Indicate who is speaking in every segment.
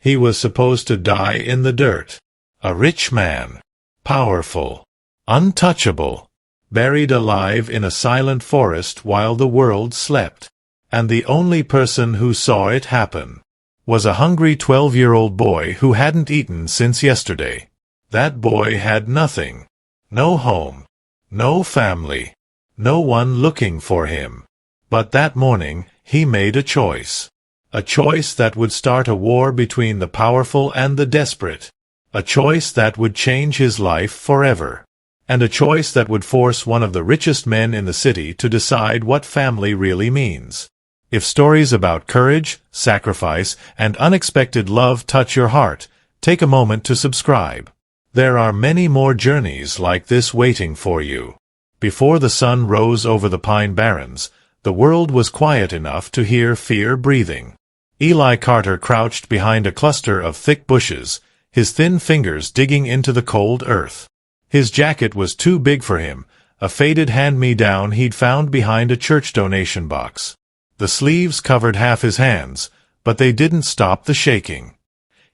Speaker 1: He was supposed to die in the dirt. A rich man. Powerful. Untouchable. Buried alive in a silent forest while the world slept. And the only person who saw it happen was a hungry 12-year-old boy who hadn't eaten since yesterday. That boy had nothing. No home. No family. No one looking for him. But that morning, he made a choice. A choice that would start a war between the powerful and the desperate. A choice that would change his life forever. And a choice that would force one of the richest men in the city to decide what family really means. If stories about courage, sacrifice, and unexpected love touch your heart, take a moment to subscribe. There are many more journeys like this waiting for you. Before the sun rose over the pine barrens, the world was quiet enough to hear fear breathing. Eli Carter crouched behind a cluster of thick bushes, his thin fingers digging into the cold earth. His jacket was too big for him, a faded hand-me-down he'd found behind a church donation box. The sleeves covered half his hands, but they didn't stop the shaking.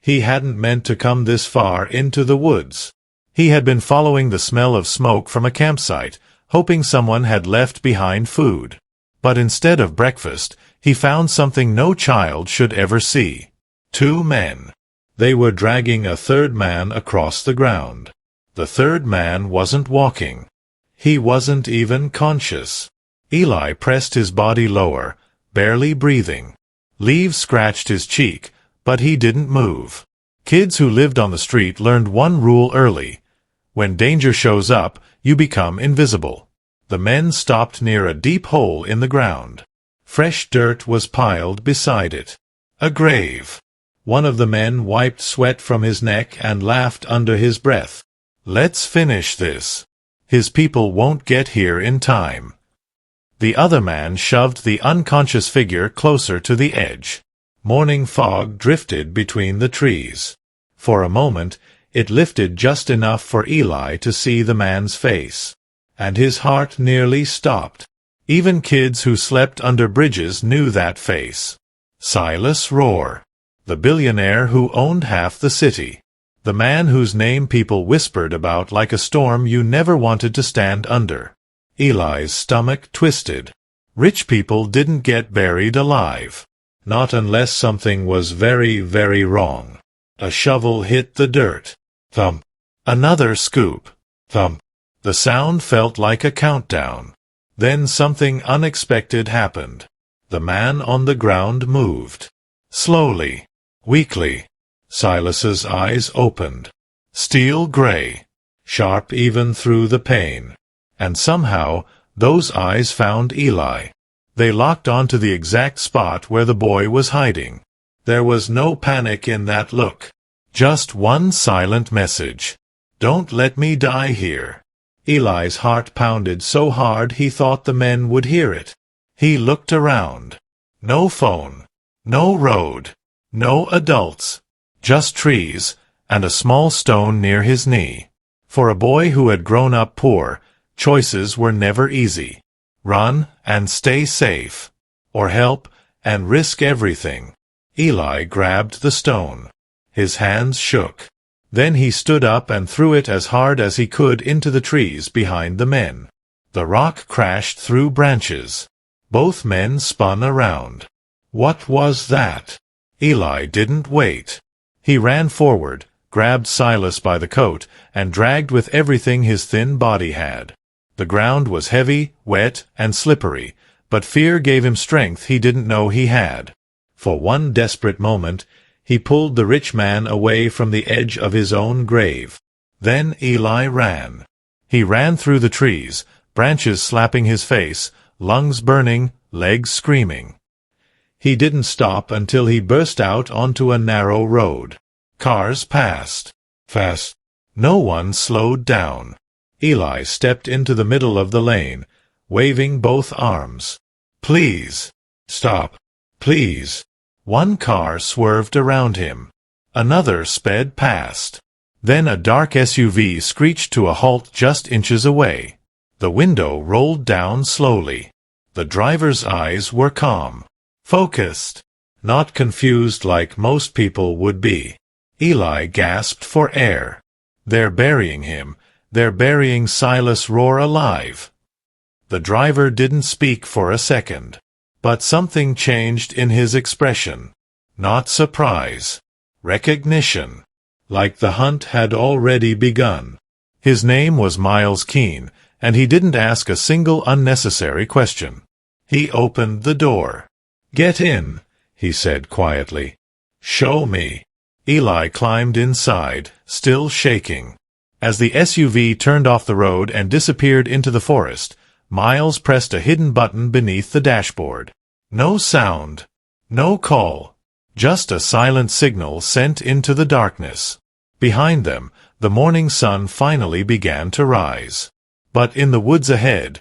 Speaker 1: He hadn't meant to come this far into the woods. He had been following the smell of smoke from a campsite, hoping someone had left behind food. But instead of breakfast, he found something no child should ever see. 2 men. They were dragging a third man across the ground. The third man wasn't walking. He wasn't even conscious. Eli pressed his body lower, barely breathing. Leaves scratched his cheek, but he didn't move. Kids who lived on the street learned one rule early. When danger shows up, you become invisible. The men stopped near a deep hole in the ground. Fresh dirt was piled beside it. A grave. One of the men wiped sweat from his neck and laughed under his breath. Let's finish this. His people won't get here in time. The other man shoved the unconscious figure closer to the edge. Morning fog drifted between the trees. For a moment, it lifted just enough for Eli to see the man's face. And his heart nearly stopped. Even kids who slept under bridges knew that face. Silas Rohr. The billionaire who owned half the city. The man whose name people whispered about like a storm you never wanted to stand under. Eli's stomach twisted. Rich people didn't get buried alive. Not unless something was very, very wrong. A shovel hit the dirt. Thump. Another scoop. Thump. The sound felt like a countdown. Then something unexpected happened. The man on the ground moved. Slowly. Weakly. Silas's eyes opened. Steel gray. Sharp even through the pain. And somehow, those eyes found Eli. They locked onto the exact spot where the boy was hiding. There was no panic in that look. Just one silent message. Don't let me die here. Eli's heart pounded so hard he thought the men would hear it. He looked around. No phone. No road. No adults. Just trees, and a small stone near his knee. For a boy who had grown up poor, choices were never easy. Run and stay safe. Or help and risk everything. Eli grabbed the stone. His hands shook. Then he stood up and threw it as hard as he could into the trees behind the men. The rock crashed through branches. Both men spun around. What was that? Eli didn't wait. He ran forward, grabbed Silas by the coat, and dragged with everything his thin body had. The ground was heavy, wet, and slippery, but fear gave him strength he didn't know he had. For one desperate moment, he pulled the rich man away from the edge of his own grave. Then Eli ran. He ran through the trees, branches slapping his face, lungs burning, legs screaming. He didn't stop until he burst out onto a narrow road. Cars passed. Fast. No one slowed down. Eli stepped into the middle of the lane, waving both arms. Please. Stop. Please. One car swerved around him. Another sped past. Then a dark SUV screeched to a halt just inches away. The window rolled down slowly. The driver's eyes were calm. Focused. not confused like most people would be. Eli gasped for air. They're burying him. They're burying Silas Rohr alive. The driver didn't speak for a second. But something changed in his expression. Not surprise. Recognition. Like the hunt had already begun. His name was Miles Keene, and he didn't ask a single unnecessary question. He opened the door. "Get in," he said quietly. "Show me." Eli climbed inside, still shaking. As the SUV turned off the road and disappeared into the forest, Miles pressed a hidden button beneath the dashboard. No sound. No call. Just a silent signal sent into the darkness. Behind them, the morning sun finally began to rise. But in the woods ahead,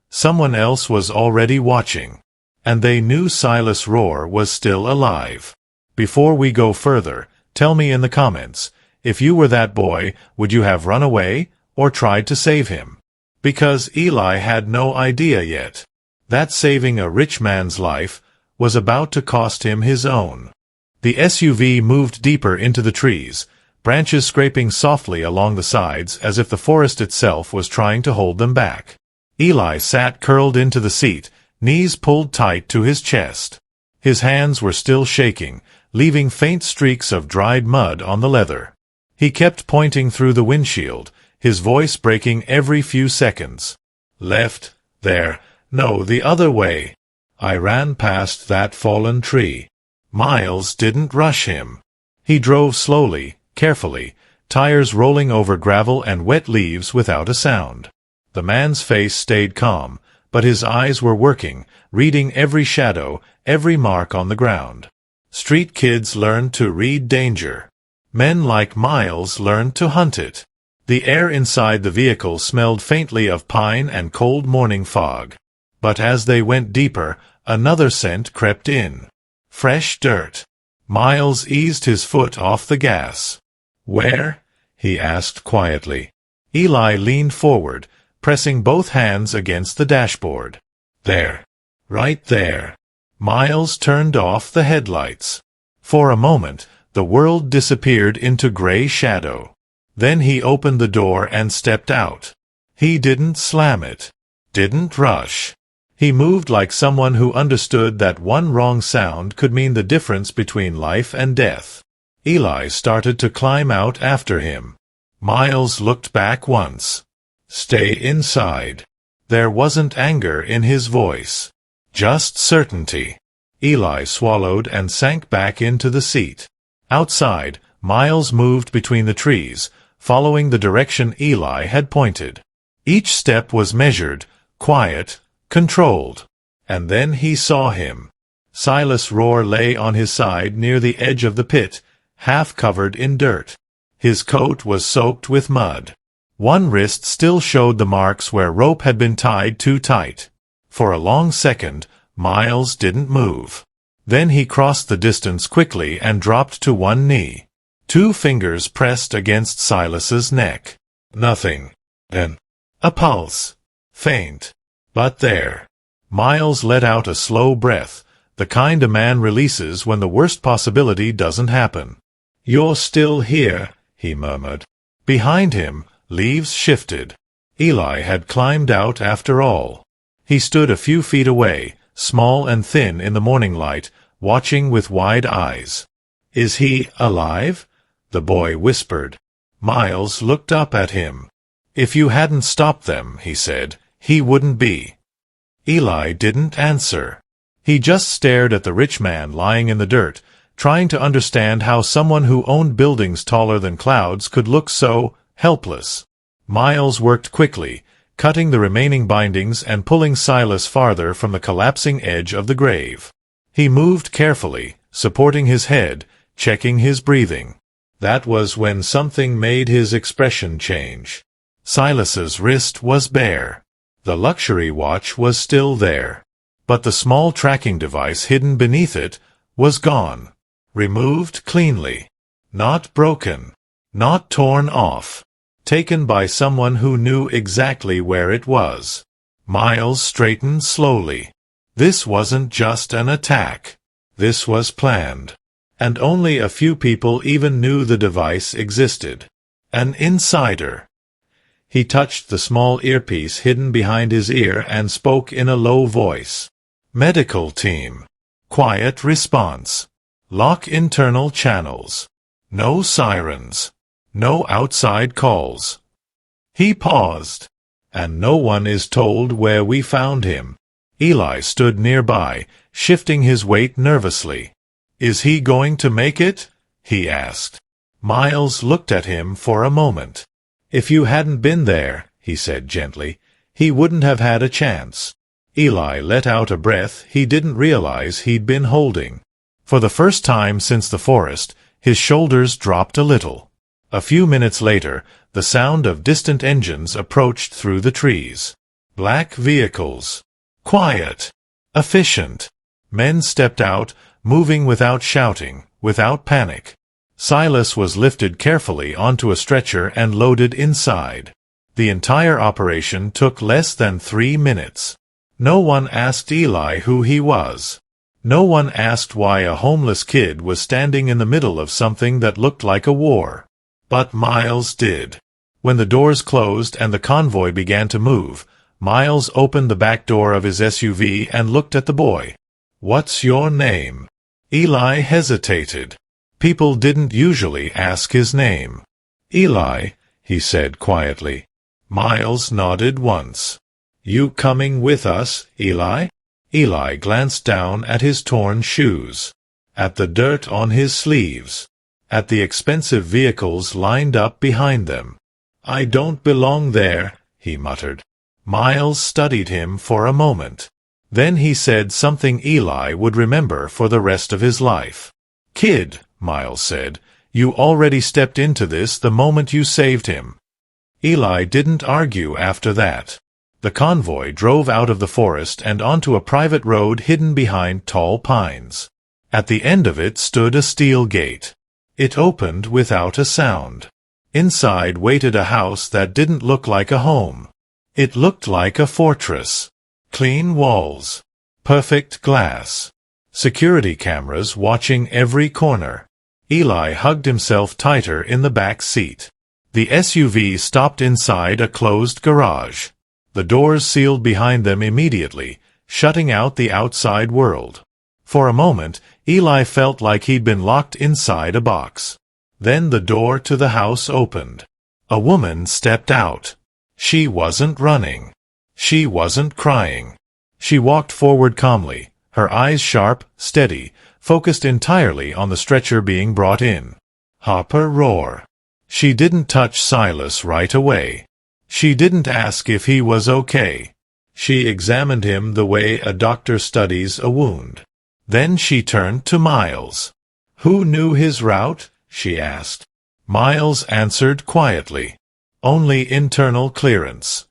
Speaker 1: someone else was already watching. And they knew Silas Rohr was still alive. Before we go further, tell me in the comments, if you were that boy, would you have run away or tried to save him? Because Eli had no idea yet that saving a rich man's life was about to cost him his own. The SUV moved deeper into the trees, branches scraping softly along the sides as if the forest itself was trying to hold them back. Eli sat curled into the seat, knees pulled tight to his chest. His hands were still shaking, leaving faint streaks of dried mud on the leather. He kept pointing through the windshield, his voice breaking every few seconds. "Left, there, no, the other way. I ran past that fallen tree." Miles didn't rush him. He drove slowly, carefully, tires rolling over gravel and wet leaves without a sound. The man's face stayed calm, but his eyes were working, reading every shadow, every mark on the ground. Street kids learned to read danger. Men like Miles learned to hunt it. The air inside the vehicle smelled faintly of pine and cold morning fog. But as they went deeper, another scent crept in. Fresh dirt. Miles eased his foot off the gas. "Where?" he asked quietly. Eli leaned forward, pressing both hands against the dashboard. "There. Right there." Miles turned off the headlights. For a moment, the world disappeared into gray shadow. Then he opened the door and stepped out. He didn't slam it. Didn't rush. He moved like someone who understood that one wrong sound could mean the difference between life and death. Eli started to climb out after him. Miles looked back once. "Stay inside." There wasn't anger in his voice. Just certainty. Eli swallowed and sank back into the seat. Outside, Miles moved between the trees, following the direction Eli had pointed. Each step was measured, quiet, controlled. And then he saw him. Silas Rohr lay on his side near the edge of the pit, half covered in dirt. His coat was soaked with mud. One wrist still showed the marks where rope had been tied too tight. For a long second, Miles didn't move. Then he crossed the distance quickly and dropped to one knee. Two fingers pressed against Silas's neck. Nothing. Then a pulse. Faint. But there. Miles let out a slow breath, the kind a man releases when the worst possibility doesn't happen. "You're still here," he murmured. Behind him, leaves shifted. Eli had climbed out after all. He stood a few feet away, small and thin in the morning light, watching with wide eyes. "Is he alive?" the boy whispered. Miles looked up at him. "If you hadn't stopped them," he said, "he wouldn't be." Eli didn't answer. He just stared at the rich man lying in the dirt, trying to understand how someone who owned buildings taller than clouds could look so helpless. Miles worked quickly, cutting the remaining bindings and pulling Silas farther from the collapsing edge of the grave. He moved carefully, supporting his head, checking his breathing. That was when something made his expression change. Silas's wrist was bare. The luxury watch was still there. But the small tracking device hidden beneath it was gone. Removed cleanly. Not broken. Not torn off. Taken by someone who knew exactly where it was. Miles straightened slowly. This wasn't just an attack. This was planned. And only a few people even knew the device existed. An insider. He touched the small earpiece hidden behind his ear and spoke in a low voice. Medical team. Quiet response. Lock internal channels. No sirens. No outside calls. He paused. And no one is told where we found him. Eli stood nearby, shifting his weight nervously. Is he going to make it? He asked. Miles looked at him for a moment. If you hadn't been there, he said gently, he wouldn't have had a chance. Eli let out a breath he didn't realize he'd been holding. For the first time since the forest, his shoulders dropped a little. A few minutes later, the sound of distant engines approached through the trees. Black vehicles. Quiet. Efficient. Men stepped out, moving without shouting, without panic. Silas was lifted carefully onto a stretcher and loaded inside. The entire operation took less than 3 minutes. No one asked Eli who he was. No one asked why a homeless kid was standing in the middle of something that looked like a war. But Miles did. When the doors closed and the convoy began to move, Miles opened the back door of his SUV and looked at the boy. What's your name? Eli hesitated. People didn't usually ask his name. Eli, he said quietly. Miles nodded once. You coming with us, Eli? Eli glanced down at his torn shoes, at the dirt on his sleeves, at the expensive vehicles lined up behind them. I don't belong there, he muttered. Miles studied him for a moment. Then he said something Eli would remember for the rest of his life. Kid, Miles said, you already stepped into this the moment you saved him. Eli didn't argue after that. The convoy drove out of the forest and onto a private road hidden behind tall pines. At the end of it stood a steel gate. It opened without a sound. Inside waited a house that didn't look like a home. It looked like a fortress. Clean walls. Perfect glass. Security cameras watching every corner. Eli hugged himself tighter in the back seat. The SUV stopped inside a closed garage. The doors sealed behind them immediately, shutting out the outside world. For a moment, Eli felt like he'd been locked inside a box. Then the door to the house opened. A woman stepped out. She wasn't running. She wasn't crying. She walked forward calmly, her eyes sharp, steady, focused entirely on the stretcher being brought in. Harper roar. She didn't touch Silas right away. She didn't ask if he was okay. She examined him the way a doctor studies a wound. Then she turned to Miles. Who knew his route? She asked. Miles answered quietly. Only internal clearance.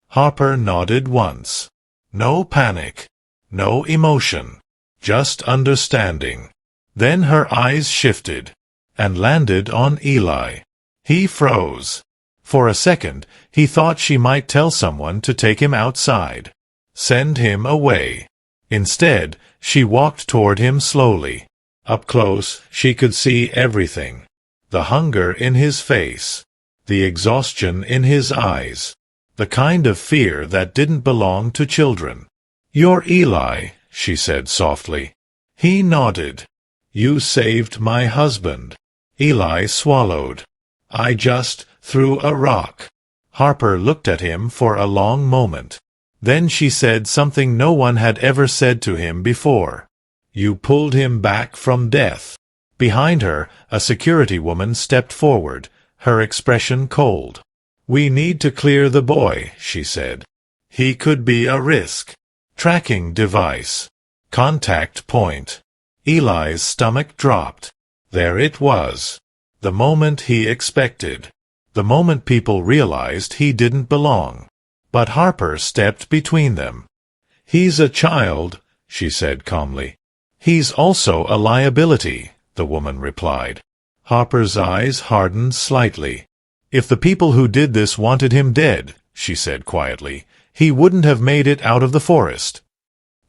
Speaker 1: Harper nodded once. No panic. No emotion. Just understanding. Then her eyes shifted and landed on Eli. He froze. For a second, he thought she might tell someone to take him outside. Send him away. Instead, she walked toward him slowly. Up close, she could see everything. The hunger in his face. The exhaustion in his eyes. The kind of fear that didn't belong to children. You're Eli, she said softly. He nodded. You saved my husband. Eli swallowed. I just threw a rock. Harper looked at him for a long moment. Then she said something no one had ever said to him before. You pulled him back from death. Behind her, a security woman stepped forward, her expression cold. We need to clear the boy, she said. He could be a risk. Tracking device. Contact point. Eli's stomach dropped. There it was. The moment he expected. The moment people realized he didn't belong. But Harper stepped between them. He's a child, she said calmly. He's also a liability, the woman replied. Harper's eyes hardened slightly. If the people who did this wanted him dead, she said quietly, he wouldn't have made it out of the forest.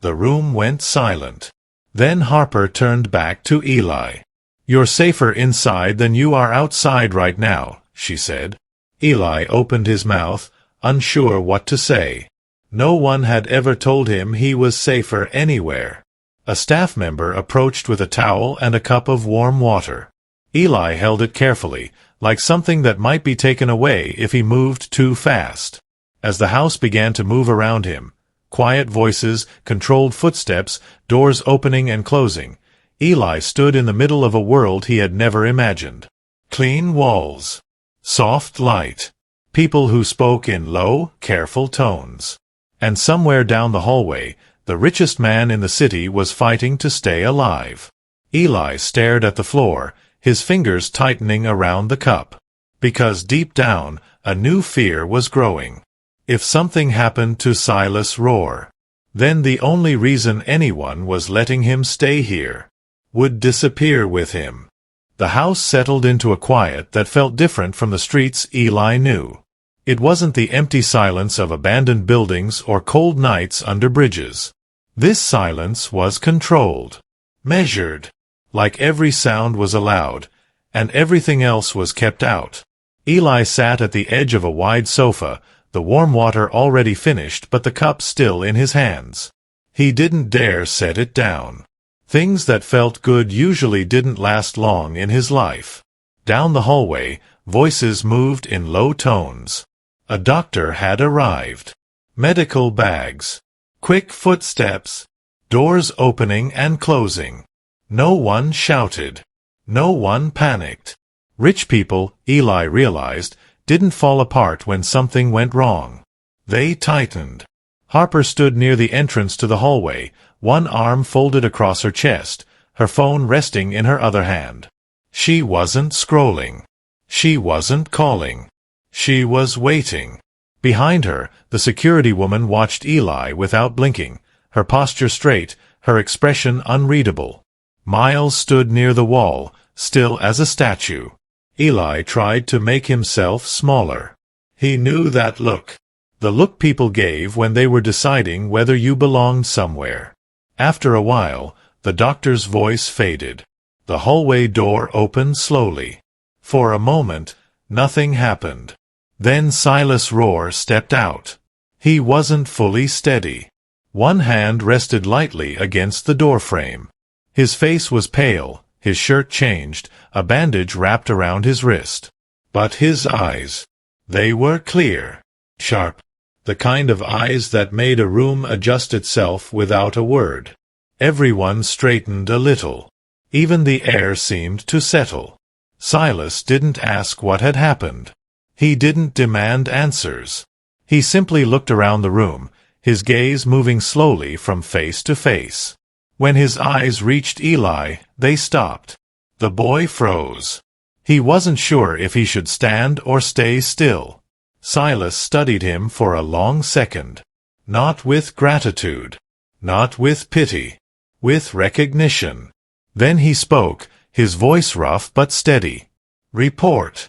Speaker 1: The room went silent. Then Harper turned back to Eli. "You're safer inside than you are outside right now," she said. Eli opened his mouth, unsure what to say. No one had ever told him he was safer anywhere. A staff member approached with a towel and a cup of warm water. Eli held it carefully, like something that might be taken away if he moved too fast. As the house began to move around him, quiet voices, controlled footsteps, doors opening and closing, Eli stood in the middle of a world he had never imagined. Clean walls. Soft light. People who spoke in low, careful tones. And somewhere down the hallway, the richest man in the city was fighting to stay alive. Eli stared at the floor, his fingers tightening around the cup. Because deep down, a new fear was growing. If something happened to Silas Rohr, then the only reason anyone was letting him stay here would disappear with him. The house settled into a quiet that felt different from the streets Eli knew. It wasn't the empty silence of abandoned buildings or cold nights under bridges. This silence was controlled, measured, like every sound was allowed, and everything else was kept out. Eli sat at the edge of a wide sofa, the warm water already finished but the cup still in his hands. He didn't dare set it down. Things that felt good usually didn't last long in his life. Down the hallway, voices moved in low tones. A doctor had arrived. Medical bags. Quick footsteps. Doors opening and closing. No one shouted. No one panicked. Rich people, Eli realized, didn't fall apart when something went wrong. They tightened. Harper stood near the entrance to the hallway, one arm folded across her chest, her phone resting in her other hand. She wasn't scrolling. She wasn't calling. She was waiting. Behind her, the security woman watched Eli without blinking, her posture straight, her expression unreadable. Miles stood near the wall, still as a statue. Eli tried to make himself smaller. He knew that look. The look people gave when they were deciding whether you belonged somewhere. After a while, the doctor's voice faded. The hallway door opened slowly. For a moment, nothing happened. Then Silas Rohr stepped out. He wasn't fully steady. One hand rested lightly against the doorframe. His face was pale, his shirt changed, a bandage wrapped around his wrist. But his eyes, they were clear, sharp, the kind of eyes that made a room adjust itself without a word. Everyone straightened a little. Even the air seemed to settle. Silas didn't ask what had happened. He didn't demand answers. He simply looked around the room, his gaze moving slowly from face to face. When his eyes reached Eli, they stopped. The boy froze. He wasn't sure if he should stand or stay still. Silas studied him for a long second. Not with gratitude. Not with pity. With recognition. Then he spoke, his voice rough but steady. "Report."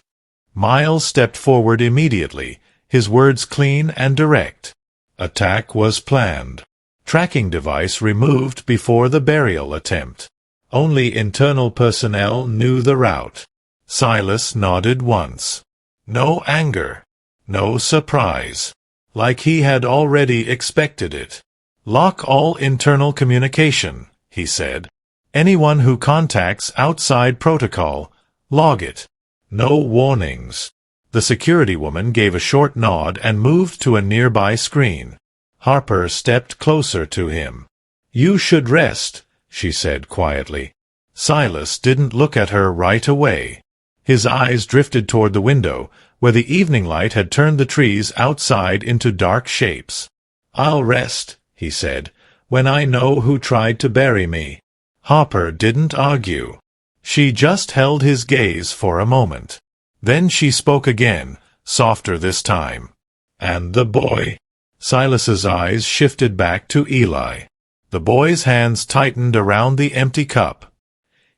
Speaker 1: Miles stepped forward immediately, his words clean and direct. Attack was planned. Tracking device removed before the burial attempt. Only internal personnel knew the route. Silas nodded once. No anger. No surprise. Like he had already expected it. "Lock all internal communication," he said. "Anyone who contacts outside protocol, log it. No warnings." The security woman gave a short nod and moved to a nearby screen. Harper stepped closer to him. "You should rest," she said quietly. Silas didn't look at her right away. His eyes drifted toward the window, where the evening light had turned the trees outside into dark shapes. "I'll rest," he said, "when I know who tried to bury me." Harper didn't argue. She just held his gaze for a moment. Then she spoke again, softer this time. "And the boy?" Silas's eyes shifted back to Eli. The boy's hands tightened around the empty cup.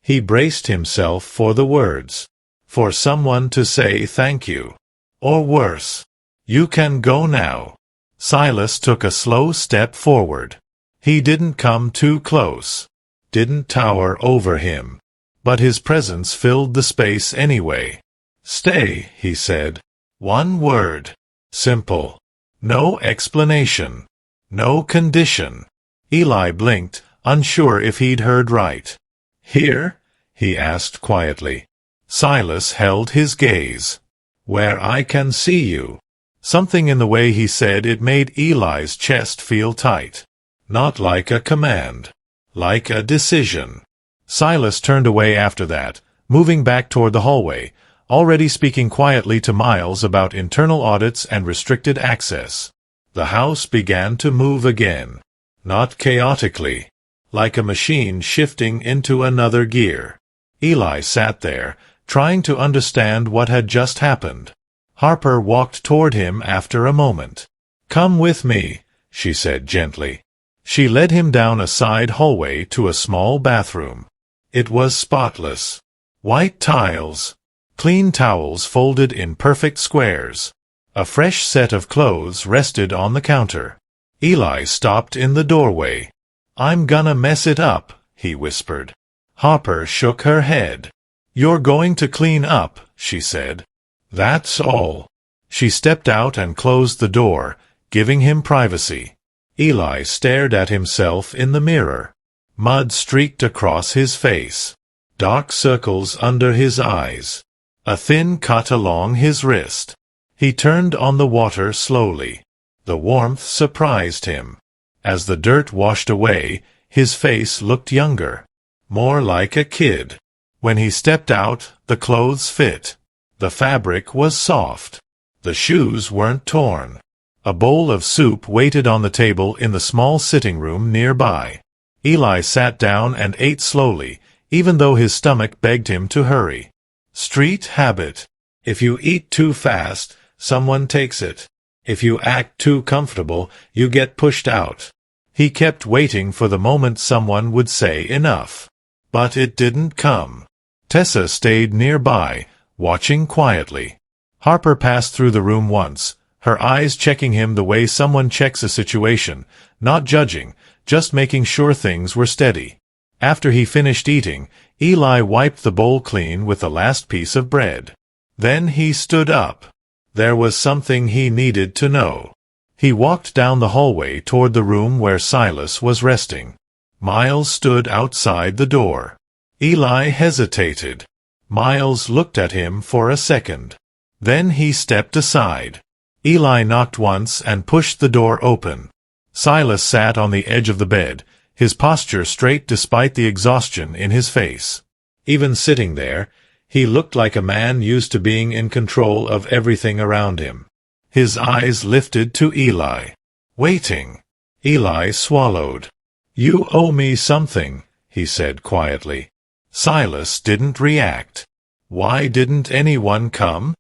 Speaker 1: He braced himself for the words. For someone to say thank you. Or worse. "You can go now." Silas took a slow step forward. He didn't come too close. didn't tower over him. But his presence filled the space anyway. "Stay," he said. "One word. Simple. No explanation. No condition." Eli blinked, unsure if he'd heard right. "Here?" he asked quietly. Silas held his gaze. "Where I can see you." Something in the way he said it made Eli's chest feel tight. Not like a command. Like a decision. Silas turned away after that, moving back toward the hallway, already speaking quietly to Miles about internal audits and restricted access. The house began to move again. Not chaotically. Like a machine shifting into another gear. Eli sat there, trying to understand what had just happened. Harper walked toward him after a moment. "Come with me," she said gently. She led him down a side hallway to a small bathroom. It was spotless. White tiles. Clean towels folded in perfect squares. A fresh set of clothes rested on the counter. Eli stopped in the doorway. "I'm gonna mess it up," he whispered. Harper shook her head. "You're going to clean up," she said. "That's all." She stepped out and closed the door, giving him privacy. Eli stared at himself in the mirror. Mud streaked across his face. Dark circles under his eyes. A thin cut along his wrist. He turned on the water slowly. The warmth surprised him. As the dirt washed away, his face looked younger. More like a kid. When he stepped out, the clothes fit. The fabric was soft. The shoes weren't torn. A bowl of soup waited on the table in the small sitting room nearby. Eli sat down and ate slowly, even though his stomach begged him to hurry. Street habit. If you eat too fast, someone takes it. If you act too comfortable, you get pushed out. He kept waiting for the moment someone would say enough. But it didn't come. Tessa stayed nearby, watching quietly. Harper passed through the room once, her eyes checking him the way someone checks a situation, not judging, just making sure things were steady. After he finished eating, Eli wiped the bowl clean with the last piece of bread. Then he stood up. There was something he needed to know. He walked down the hallway toward the room where Silas was resting. Miles stood outside the door. Eli hesitated. Miles looked at him for a second. Then he stepped aside. Eli knocked once and pushed the door open. Silas sat on the edge of the bed, his posture straight despite the exhaustion in his face. Even sitting there, he looked like a man used to being in control of everything around him. His eyes lifted to Eli. Waiting. Eli swallowed. "You owe me something," he said quietly. Silas didn't react. "Why didn't anyone come?"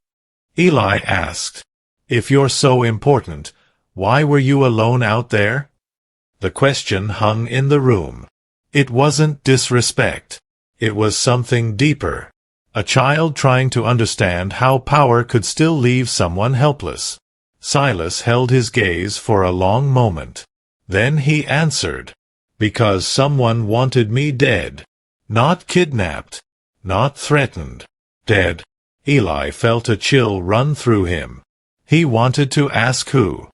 Speaker 1: Eli asked. "If you're so important, why were you alone out there?" The question hung in the room. It wasn't disrespect. It was something deeper. A child trying to understand how power could still leave someone helpless. Silas held his gaze for a long moment. Then he answered. "Because someone wanted me dead. Not kidnapped. Not threatened. Dead." Eli felt a chill run through him. He wanted to ask who.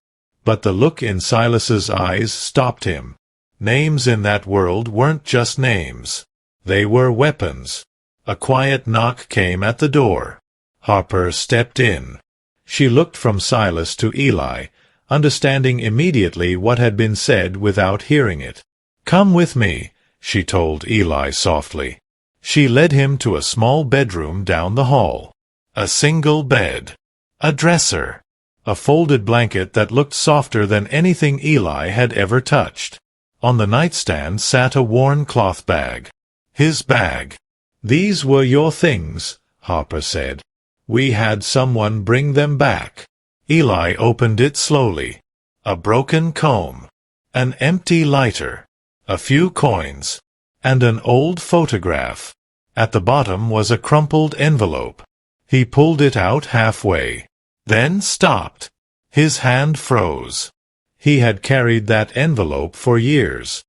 Speaker 1: But the look in Silas's eyes stopped him. Names in that world weren't just names. They were weapons. A quiet knock came at the door. Harper stepped in. She looked from Silas to Eli, understanding immediately what had been said without hearing it. "Come with me," she told Eli softly. She led him to a small bedroom down the hall. A single bed. A dresser. A folded blanket that looked softer than anything Eli had ever touched. On the nightstand sat a worn cloth bag. His bag. "These were your things," Harper said. "We had someone bring them back." Eli opened it slowly. A broken comb. An empty lighter. A few coins. And an old photograph. At the bottom was a crumpled envelope. He pulled it out halfway. Then stopped. His hand froze. He had carried that envelope for years.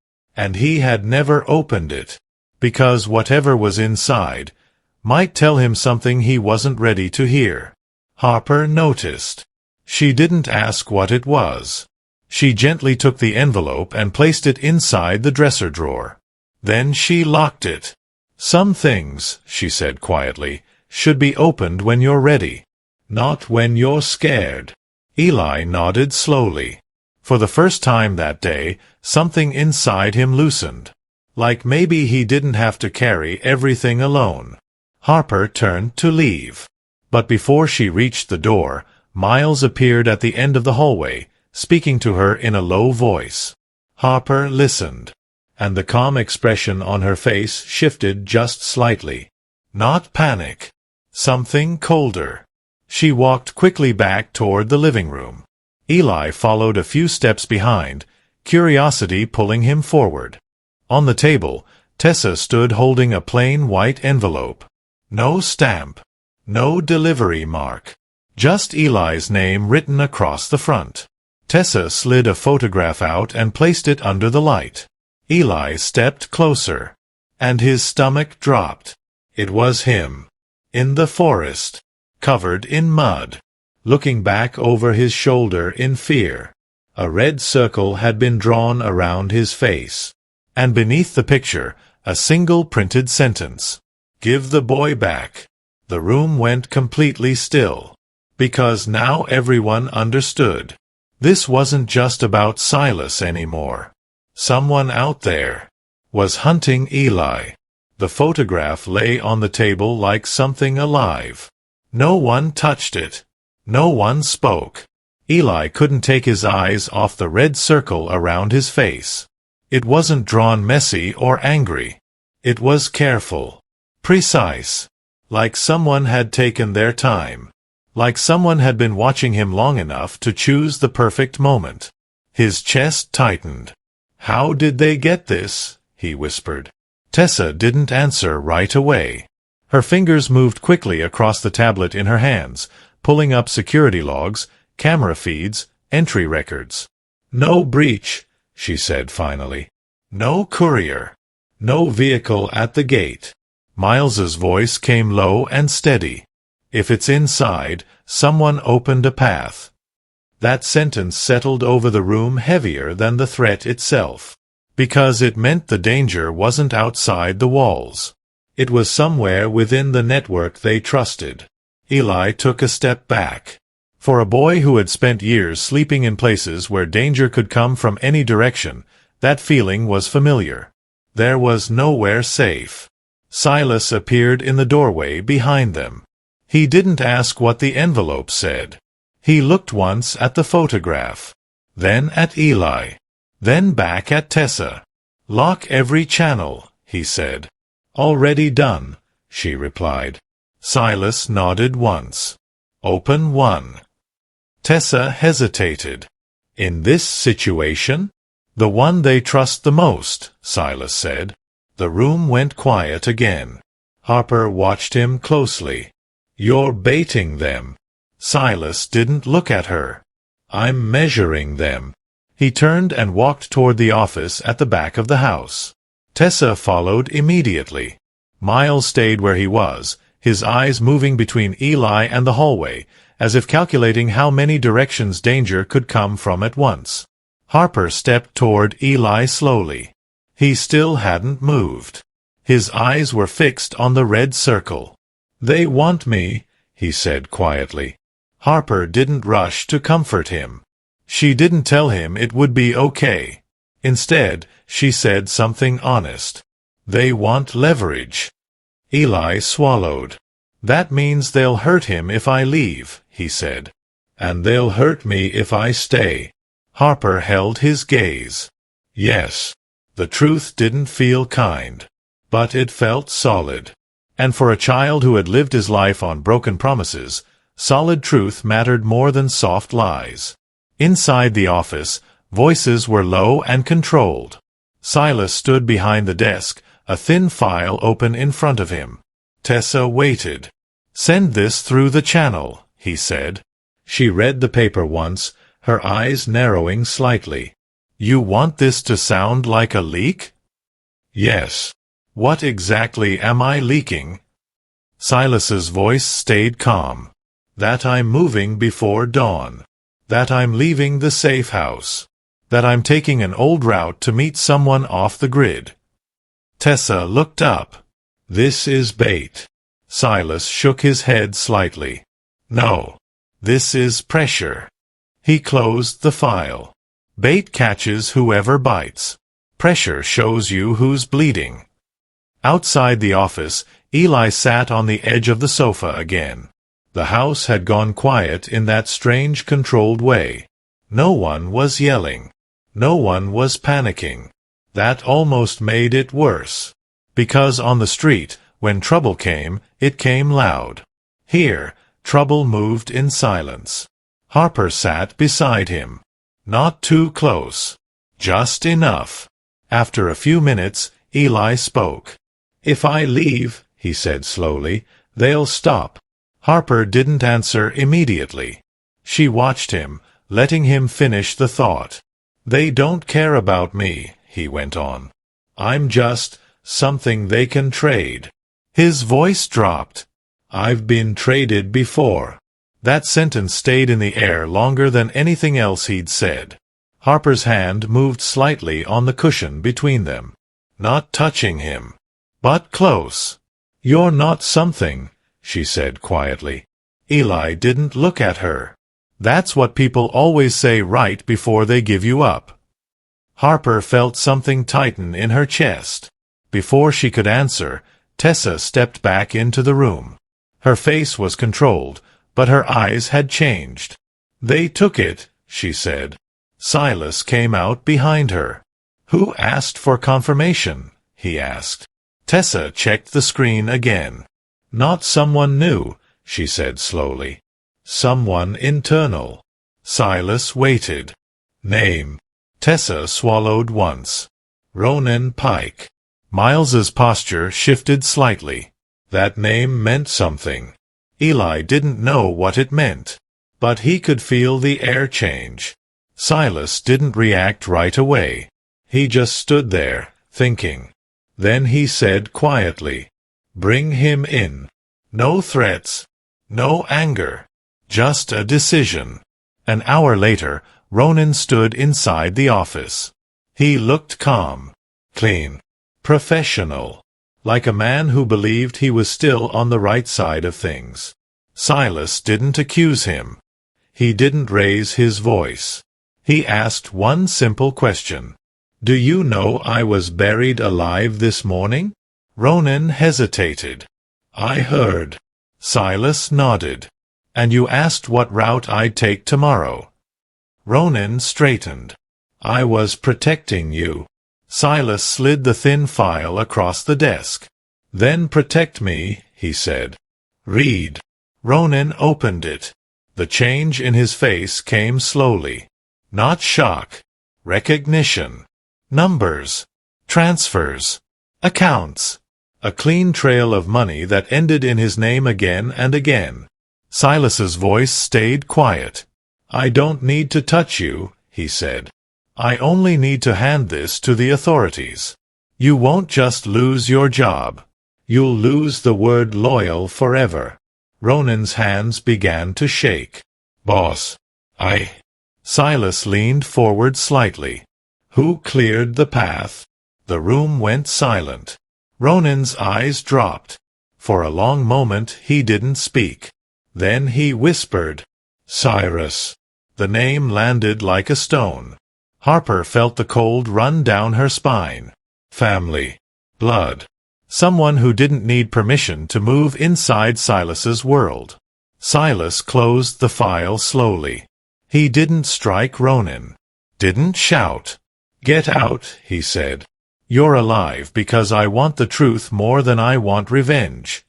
Speaker 1: and he had never opened it, because whatever was inside might tell him something he wasn't ready to hear. Harper noticed. She didn't ask what it was. She gently took the envelope and placed it inside the dresser drawer. Then she locked it. "Some things," she said quietly, "should be opened when you're ready, not when you're scared." Eli nodded slowly. For the first time that day, something inside him loosened. Like maybe he didn't have to carry everything alone. Harper turned to leave. But before she reached the door, Miles appeared at the end of the hallway, speaking to her in a low voice. Harper listened, and the calm expression on her face shifted just slightly. Not panic. Something colder. She walked quickly back toward the living room. Eli followed a few steps behind, curiosity pulling him forward. On the table, Tessa stood holding a plain white envelope. No stamp. No delivery mark. Just Eli's name written across the front. Tessa slid a photograph out and placed it under the light. Eli stepped closer, and his stomach dropped. It was him. In the forest. Covered in mud. Looking back over his shoulder in fear. A red circle had been drawn around his face. And beneath the picture, a single printed sentence. "Give the boy back." The room went completely still. Because now everyone understood. This wasn't just about Silas anymore. Someone out there was hunting Eli. The photograph lay on the table like something alive. No one touched it. No one spoke. Eli couldn't take his eyes off the red circle around his face. It wasn't drawn messy or angry. It was careful. Precise. Like someone had taken their time. Like someone had been watching him long enough to choose the perfect moment. His chest tightened. "How did they get this?" he whispered. Tessa didn't answer right away. Her fingers moved quickly across the tablet in her hands, pulling up security logs, camera feeds, entry records. "No breach," she said finally. "No courier. No vehicle at the gate." Miles's voice came low and steady. "If it's inside, someone opened a path." That sentence settled over the room heavier than the threat itself. Because it meant the danger wasn't outside the walls. It was somewhere within the network they trusted. Eli took a step back. For a boy who had spent years sleeping in places where danger could come from any direction, that feeling was familiar. There was nowhere safe. Silas appeared in the doorway behind them. He didn't ask what the envelope said. He looked once at the photograph, then at Eli, then back at Tessa. "Lock every channel," he said. "Already done," she replied. Silas nodded once. "Open one." Tessa hesitated. "In this situation?" "The one they trust the most," Silas said. The room went quiet again. Harper watched him closely. "You're baiting them." Silas didn't look at her. "I'm measuring them." He turned and walked toward the office at the back of the house. Tessa followed immediately. Miles stayed where he was, his eyes moving between Eli and the hallway, as if calculating how many directions danger could come from at once. Harper stepped toward Eli slowly. He still hadn't moved. His eyes were fixed on the red circle. "They want me," he said quietly. Harper didn't rush to comfort him. She didn't tell him it would be okay. Instead, she said something honest. "They want leverage." Eli swallowed. "That means they'll hurt him if I leave," he said. "And they'll hurt me if I stay." Harper held his gaze. Yes. The truth didn't feel kind. But it felt solid. And for a child who had lived his life on broken promises, solid truth mattered more than soft lies. Inside the office, voices were low and controlled. Silas stood behind the desk, a thin file open in front of him. Tessa waited. "Send this through the channel," he said. She read the paper once, her eyes narrowing slightly. You want this to sound like a leak? Yes. What exactly am I leaking? Silas's voice stayed calm. That I'm moving before dawn. That I'm leaving the safe house. That I'm taking an old route to meet someone off the grid. Tessa looked up. This is bait. Silas shook his head slightly. No. This is pressure. He closed the file. Bait catches whoever bites. Pressure shows you who's bleeding. Outside the office, Eli sat on the edge of the sofa again. The house had gone quiet in that strange controlled way. No one was yelling. No one was panicking. That almost made it worse. Because on the street, when trouble came, it came loud. Here, trouble moved in silence. Harper sat beside him. Not too close. Just enough. After a few minutes, Eli spoke. If I leave, he said slowly, they'll stop. Harper didn't answer immediately. She watched him, letting him finish the thought. They don't care about me, he went on. I'm just something they can trade. His voice dropped. I've been traded before. That sentence stayed in the air longer than anything else he'd said. Harper's hand moved slightly on the cushion between them. Not touching him. But close. You're not something, she said quietly. Eli didn't look at her. That's what people always say right before they give you up. Harper felt something tighten in her chest. Before she could answer, Tessa stepped back into the room. Her face was controlled, but her eyes had changed. They took it, she said. Silas came out behind her. Who asked for confirmation? He asked. Tessa checked the screen again. Not someone new, she said slowly. Someone internal. Silas waited. Name. Tessa swallowed once. Ronan Pike. Miles's posture shifted slightly. That name meant something. Eli didn't know what it meant, but he could feel the air change. Silas didn't react right away. He just stood there, thinking. Then he said quietly, "Bring him in." No threats, no anger, just a decision. An hour later, Ronan stood inside the office. He looked calm, clean, professional, like a man who believed he was still on the right side of things. Silas didn't accuse him. He didn't raise his voice. He asked one simple question. "Do you know I was buried alive this morning?" Ronan hesitated. "I heard." Silas nodded. "And you asked what route I'd take tomorrow." Ronan straightened. "I was protecting you." Silas slid the thin file across the desk. "Then protect me," he said. "Read." Ronan opened it. The change in his face came slowly. Not shock. Recognition. Numbers. Transfers. Accounts. A clean trail of money that ended in his name again and again. Silas's voice stayed quiet. "I don't need to touch you," he said. "I only need to hand this to the authorities. You won't just lose your job. You'll lose the word loyal forever." Ronan's hands began to shake. "Boss, Silas leaned forward slightly. "Who cleared the path?" The room went silent. Ronan's eyes dropped. For a long moment he didn't speak. Then he whispered, "Cyrus." The name landed like a stone. Harper felt the cold run down her spine. Family. Blood. Someone who didn't need permission to move inside Silas's world. Silas closed the file slowly. He didn't strike Ronan. Didn't shout. "Get out," he said. "You're alive because I want the truth more than I want revenge."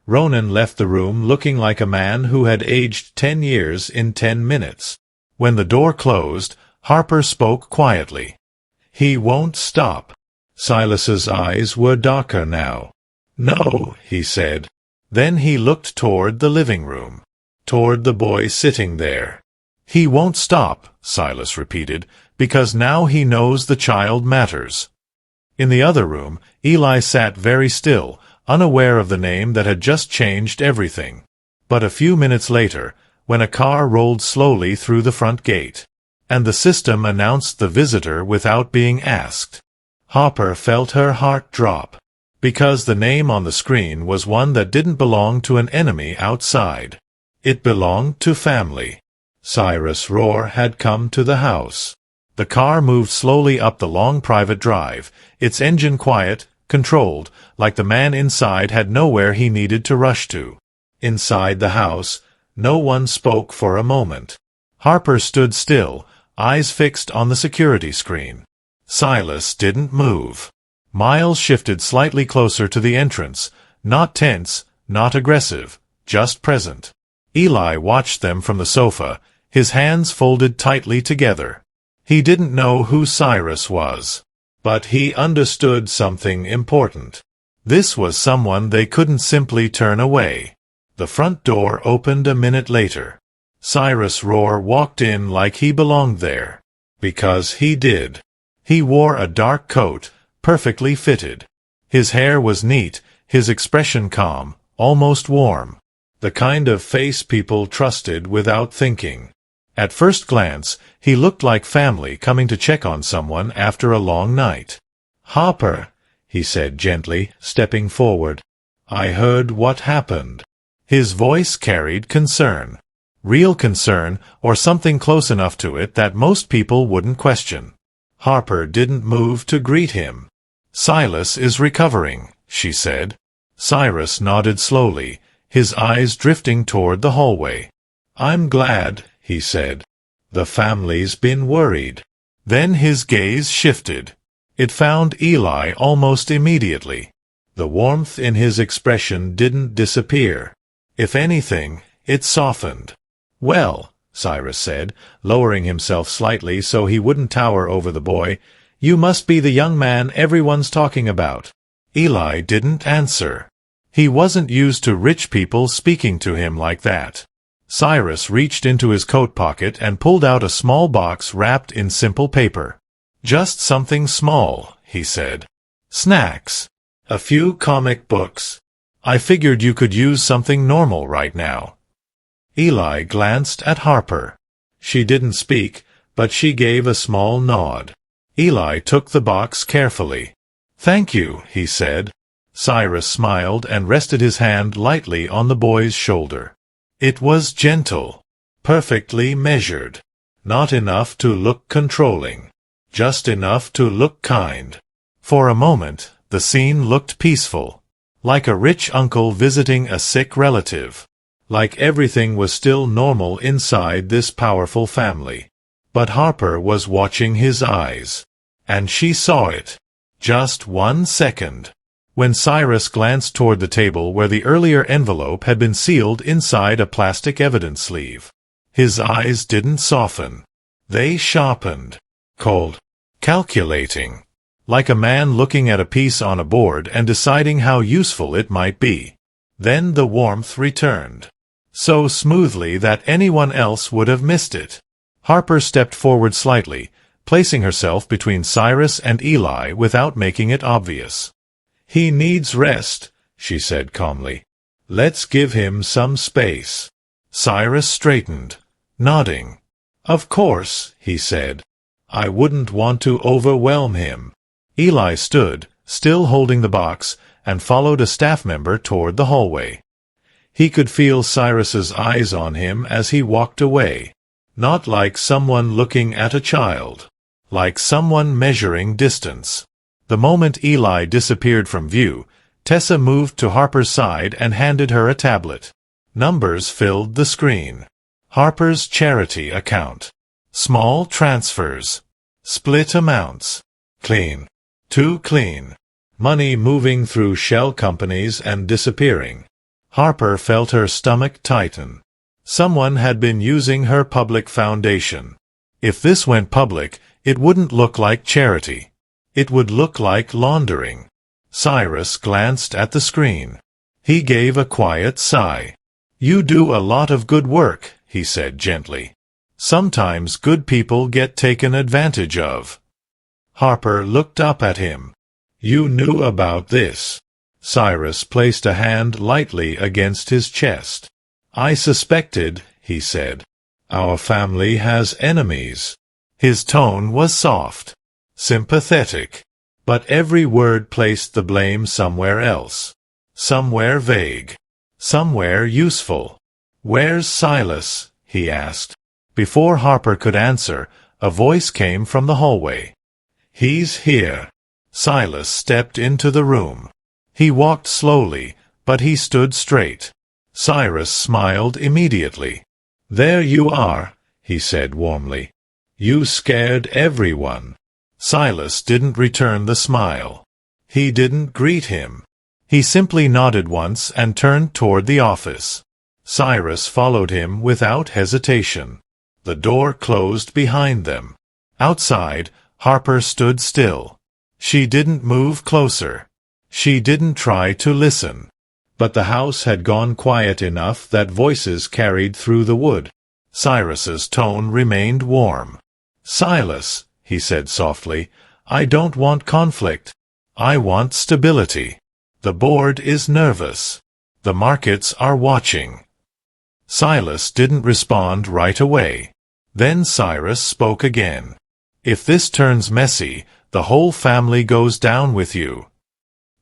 Speaker 1: Ronan left the room looking like a man who had aged 10 years in 10 minutes. When the door closed, Harper spoke quietly. "He won't stop." Silas's eyes were darker now. "No," he said. Then he looked toward the living room, toward the boy sitting there. "He won't stop," Silas repeated, because now he knows the child matters. In the other room, Eli sat very still, unaware of the name that had just changed everything. But a few minutes later, when a car rolled slowly through the front gate, and the system announced the visitor without being asked, Harper felt her heart drop, because the name on the screen was one that didn't belong to an enemy outside. It belonged to family. Cyrus Roar had come to the house. The car moved slowly up the long private drive, its engine quiet, controlled, like the man inside had nowhere he needed to rush to. Inside the house, no one spoke for a moment. Harper stood still, eyes fixed on the security screen. Silas didn't move. Miles shifted slightly closer to the entrance, not tense, not aggressive, just present. Eli watched them from the sofa, his hands folded tightly together. He didn't know who Cyrus was, but he understood something important. This was someone they couldn't simply turn away. The front door opened a minute later. Cyrus Roar walked in like he belonged there. Because he did. He wore a dark coat, perfectly fitted. His hair was neat, his expression calm, almost warm. The kind of face people trusted without thinking. At first glance, he looked like family coming to check on someone after a long night. "Harper," he said gently, stepping forward. "I heard what happened." His voice carried concern. Real concern, or something close enough to it that most people wouldn't question. Harper didn't move to greet him. "Silas is recovering," she said. Cyrus nodded slowly, his eyes drifting toward the hallway. "I'm glad," he said. "The family's been worried." Then his gaze shifted. It found Eli almost immediately. The warmth in his expression didn't disappear. If anything, it softened. "Well," Cyrus said, lowering himself slightly so he wouldn't tower over the boy, "you must be the young man everyone's talking about." Eli didn't answer. He wasn't used to rich people speaking to him like that. Cyrus reached into his coat pocket and pulled out a small box wrapped in simple paper. "Just something small," he said. "Snacks. A few comic books. I figured you could use something normal right now." Eli glanced at Harper. She didn't speak, but she gave a small nod. Eli took the box carefully. "Thank you," he said. Cyrus smiled and rested his hand lightly on the boy's shoulder. It was gentle, perfectly measured. Not enough to look controlling. Just enough to look kind. For a moment, the scene looked peaceful. Like a rich uncle visiting a sick relative. Like everything was still normal inside this powerful family. But Harper was watching his eyes. And she saw it. Just 1 second. When Cyrus glanced toward the table where the earlier envelope had been sealed inside a plastic evidence sleeve. His eyes didn't soften. They sharpened. Cold. Calculating. Like a man looking at a piece on a board and deciding how useful it might be. Then the warmth returned. So smoothly that anyone else would have missed it. Harper stepped forward slightly, placing herself between Cyrus and Eli without making it obvious. "He needs rest," she said calmly. "Let's give him some space." Cyrus straightened, nodding. "Of course," he said. "I wouldn't want to overwhelm him." Eli stood, still holding the box, and followed a staff member toward the hallway. He could feel Cyrus's eyes on him as he walked away. Not like someone looking at a child. Like someone measuring distance. The moment Eli disappeared from view, Tessa moved to Harper's side and handed her a tablet. Numbers filled the screen. Harper's charity account. Small transfers. Split amounts. Clean. Too clean. Money moving through shell companies and disappearing. Harper felt her stomach tighten. Someone had been using her public foundation. If this went public, it wouldn't look like charity. It would look like laundering. Cyrus glanced at the screen. He gave a quiet sigh. "You do a lot of good work," he said gently. Sometimes good people get taken advantage of. Harper looked up at him. You knew about this. Cyrus placed a hand lightly against his chest. I suspected, he said. Our family has enemies. His tone was soft, sympathetic, but every word placed the blame somewhere else. Somewhere vague. Somewhere useful. Where's Silas? He asked. Before Harper could answer, a voice came from the hallway. He's here. Silas stepped into the room. He walked slowly, but he stood straight. Cyrus smiled immediately. There you are, he said warmly. You scared everyone. Silas didn't return the smile. He didn't greet him. He simply nodded once and turned toward the office. Cyrus followed him without hesitation. The door closed behind them. Outside, Harper stood still. She didn't move closer. She didn't try to listen. But the house had gone quiet enough that voices carried through the wood. Cyrus's tone remained warm. Silas, he said softly, I don't want conflict. I want stability. The board is nervous. The markets are watching. Silas didn't respond right away. Then Cyrus spoke again. If this turns messy, the whole family goes down with you.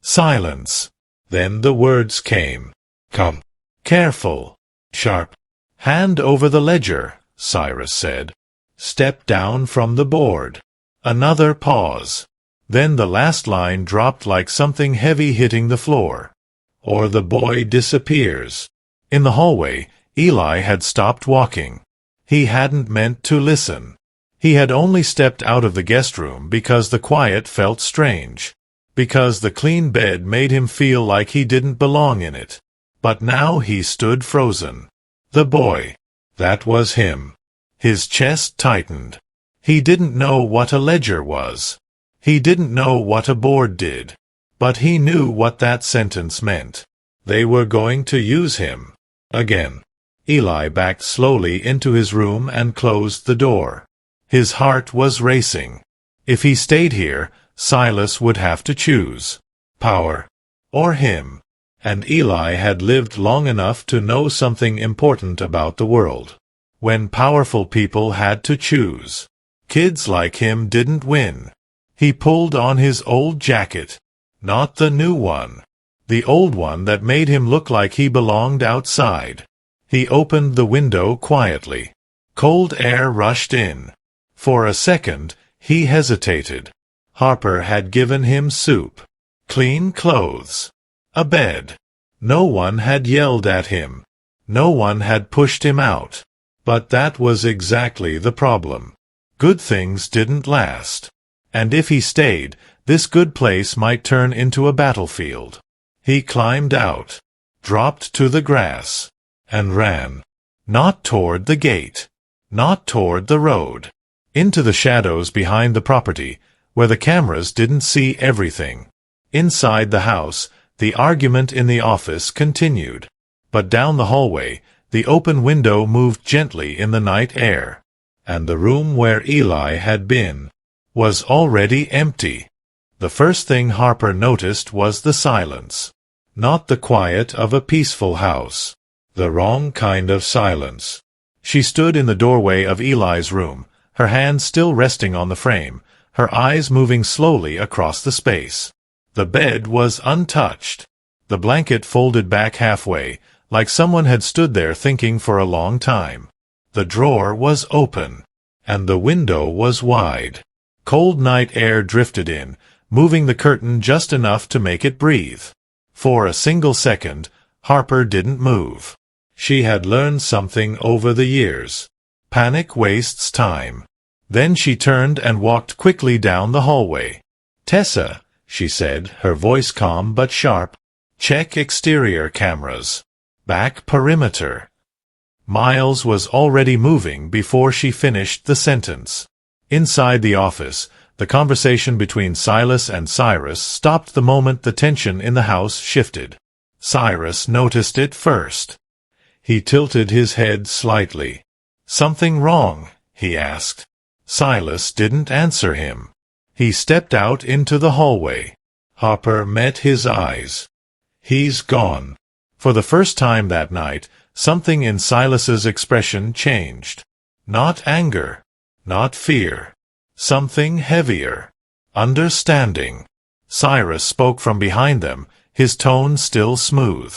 Speaker 1: Silence. Then the words came. Come. Careful. Sharp. Hand over the ledger, Cyrus said. Step down from the board. Another pause. Then the last line dropped like something heavy hitting the floor. Or the boy disappears. In the hallway, Eli had stopped walking. He hadn't meant to listen. He had only stepped out of the guest room because the quiet felt strange. Because the clean bed made him feel like he didn't belong in it. But now he stood frozen. The boy. That was him. His chest tightened. He didn't know what a ledger was. He didn't know what a board did. But he knew what that sentence meant. They were going to use him. Again. Eli backed slowly into his room and closed the door. His heart was racing. If he stayed here, Silas would have to choose. Power. Or him. And Eli had lived long enough to know something important about the world. When powerful people had to choose. Kids like him didn't win. He pulled on his old jacket. Not the new one. The old one that made him look like he belonged outside. He opened the window quietly. Cold air rushed in. For a second, he hesitated. Harper had given him soup. Clean clothes. A bed. No one had yelled at him. No one had pushed him out. But that was exactly the problem. Good things didn't last. And if he stayed, this good place might turn into a battlefield. He climbed out, dropped to the grass, and ran. Not toward the gate. Not toward the road. Into the shadows behind the property, where the cameras didn't see everything. Inside the house, the argument in the office continued. But down the hallway, the open window moved gently in the night air. And the room where Eli had been was already empty. The first thing Harper noticed was the silence. Not the quiet of a peaceful house. The wrong kind of silence. She stood in the doorway of Eli's room, her hand still resting on the frame, her eyes moving slowly across the space. The bed was untouched. The blanket folded back halfway, like someone had stood there thinking for a long time. The drawer was open, and the window was wide. Cold night air drifted in, moving the curtain just enough to make it breathe. For a single second, Harper didn't move. She had learned something over the years. Panic wastes time. Then she turned and walked quickly down the hallway. Tessa, she said, her voice calm but sharp, check exterior cameras. Back perimeter. Miles was already moving before she finished the sentence. Inside the office, the conversation between Silas and Cyrus stopped the moment the tension in the house shifted. Cyrus noticed it first. He tilted his head slightly. "Something wrong?" he asked. Silas didn't answer him. He stepped out into the hallway. Harper met his eyes. "He's gone." For the first time that night, something in Silas's expression changed. Not anger, not fear. Something heavier. Understanding. Cyrus spoke from behind them, his tone still smooth.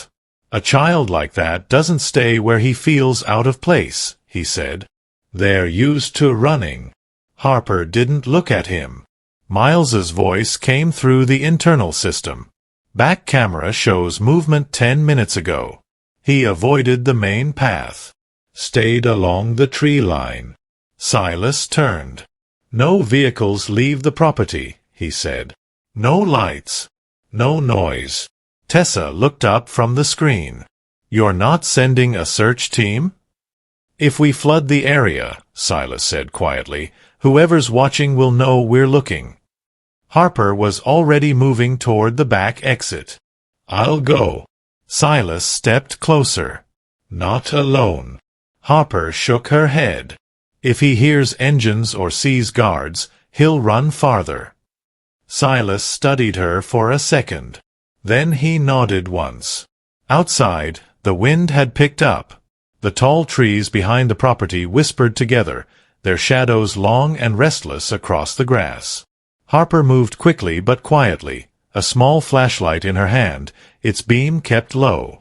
Speaker 1: "A child like that doesn't stay where he feels out of place," he said. "They're used to running." Harper didn't look at him. Miles's voice came through the internal system. "Back camera shows movement 10 minutes ago. He avoided the main path. Stayed along the tree line." Silas turned. "No vehicles leave the property," he said. "No lights. No noise." Tessa looked up from the screen. "You're not sending a search team?" "If we flood the area," Silas said quietly, "whoever's watching will know we're looking." Harper was already moving toward the back exit. "I'll go." Silas stepped closer. "Not alone." Harper shook her head. "If he hears engines or sees guards, he'll run farther." Silas studied her for a second. Then he nodded once. Outside, the wind had picked up. The tall trees behind the property whispered together, their shadows long and restless across the grass. Harper moved quickly but quietly, a small flashlight in her hand, its beam kept low.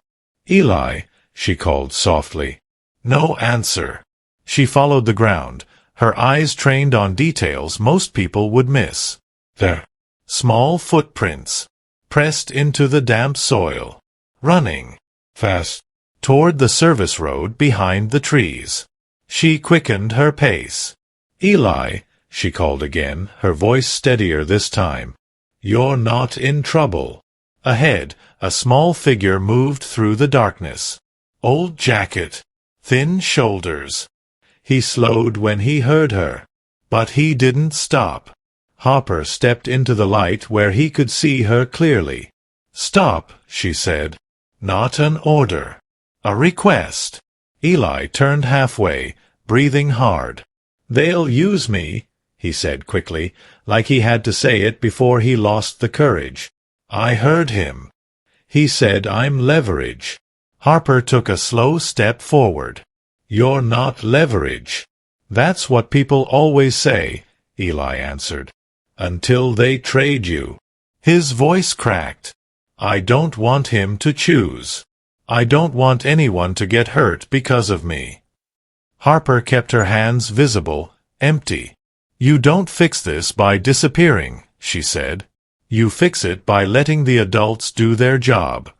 Speaker 1: "Eli," she called softly. No answer. She followed the ground, her eyes trained on details most people would miss. There. Small footprints. Pressed into the damp soil. Running. Fast. Toward the service road behind the trees. She quickened her pace. "Eli," she called again, her voice steadier this time. "You're not in trouble." Ahead, a small figure moved through the darkness. Old jacket. Thin shoulders. He slowed when he heard her. But he didn't stop. Harper stepped into the light where he could see her clearly. "Stop," she said. "Not an order. A request." Eli turned halfway, breathing hard. "They'll use me," he said quickly, like he had to say it before he lost the courage. "I heard him. He said I'm leverage." Harper took a slow step forward. "You're not leverage." "That's what people always say," Eli answered. "Until they trade you." His voice cracked. "I don't want him to choose. I don't want anyone to get hurt because of me." Harper kept her hands visible, empty. "You don't fix this by disappearing," she said. "You fix it by letting the adults do their job."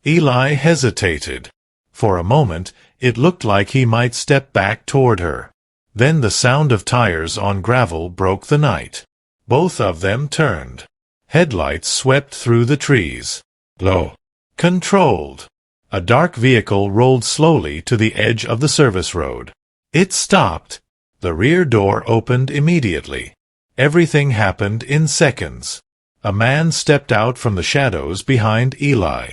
Speaker 1: Eli hesitated. For a moment, it looked like he might step back toward her. Then the sound of tires on gravel broke the night. Both of them turned. Headlights swept through the trees. Low. Controlled. A dark vehicle rolled slowly to the edge of the service road. It stopped. The rear door opened immediately. Everything happened in seconds. A man stepped out from the shadows behind Eli.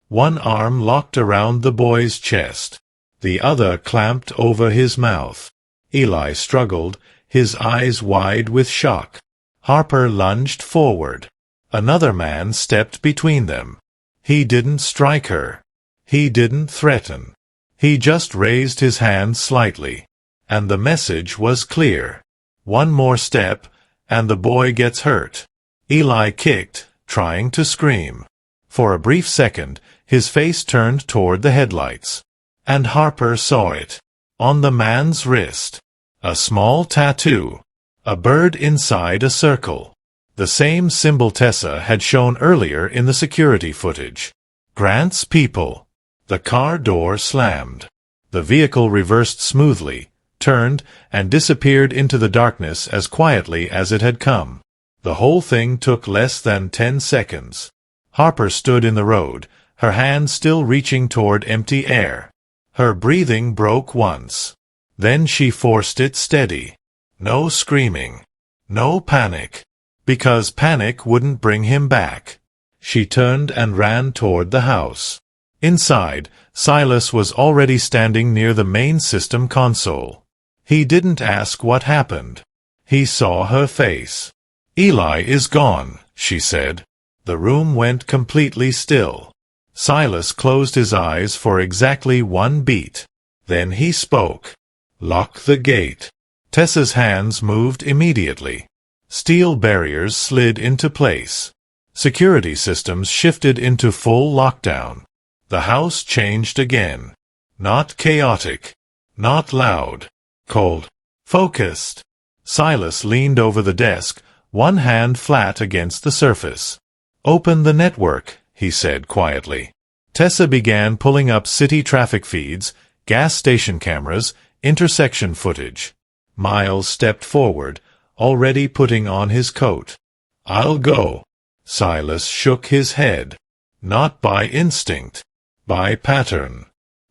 Speaker 1: One arm locked around the boy's chest. The other clamped over his mouth. Eli struggled, his eyes wide with shock. Harper lunged forward. Another man stepped between them. He didn't strike her. He didn't threaten. He just raised his hand slightly. And the message was clear. One more step, and the boy gets hurt. Eli kicked, trying to scream. For a brief second, his face turned toward the headlights. And Harper saw it. On the man's wrist. A small tattoo. A bird inside a circle. The same symbol Tessa had shown earlier in the security footage. Grant's people. The car door slammed. The vehicle reversed smoothly, turned, and disappeared into the darkness as quietly as it had come. The whole thing took less than 10 seconds. Harper stood in the road, her hand still reaching toward empty air. Her breathing broke once. Then she forced it steady. No screaming. No panic. Because panic wouldn't bring him back. She turned and ran toward the house. Inside, Silas was already standing near the main system console. He didn't ask what happened. He saw her face. "Eli is gone," she said. The room went completely still. Silas closed his eyes for exactly 1 beat. Then he spoke. "Lock the gate." Tessa's hands moved immediately. Steel barriers slid into place. Security systems shifted into full lockdown. The house changed again. Not chaotic. Not loud. Cold. Focused. Silas leaned over the desk, one hand flat against the surface. "Open the network," he said quietly. Tessa began pulling up city traffic feeds, gas station cameras, intersection footage. Miles stepped forward, already putting on his coat. "I'll go." Silas shook his head. "Not by instinct. By pattern."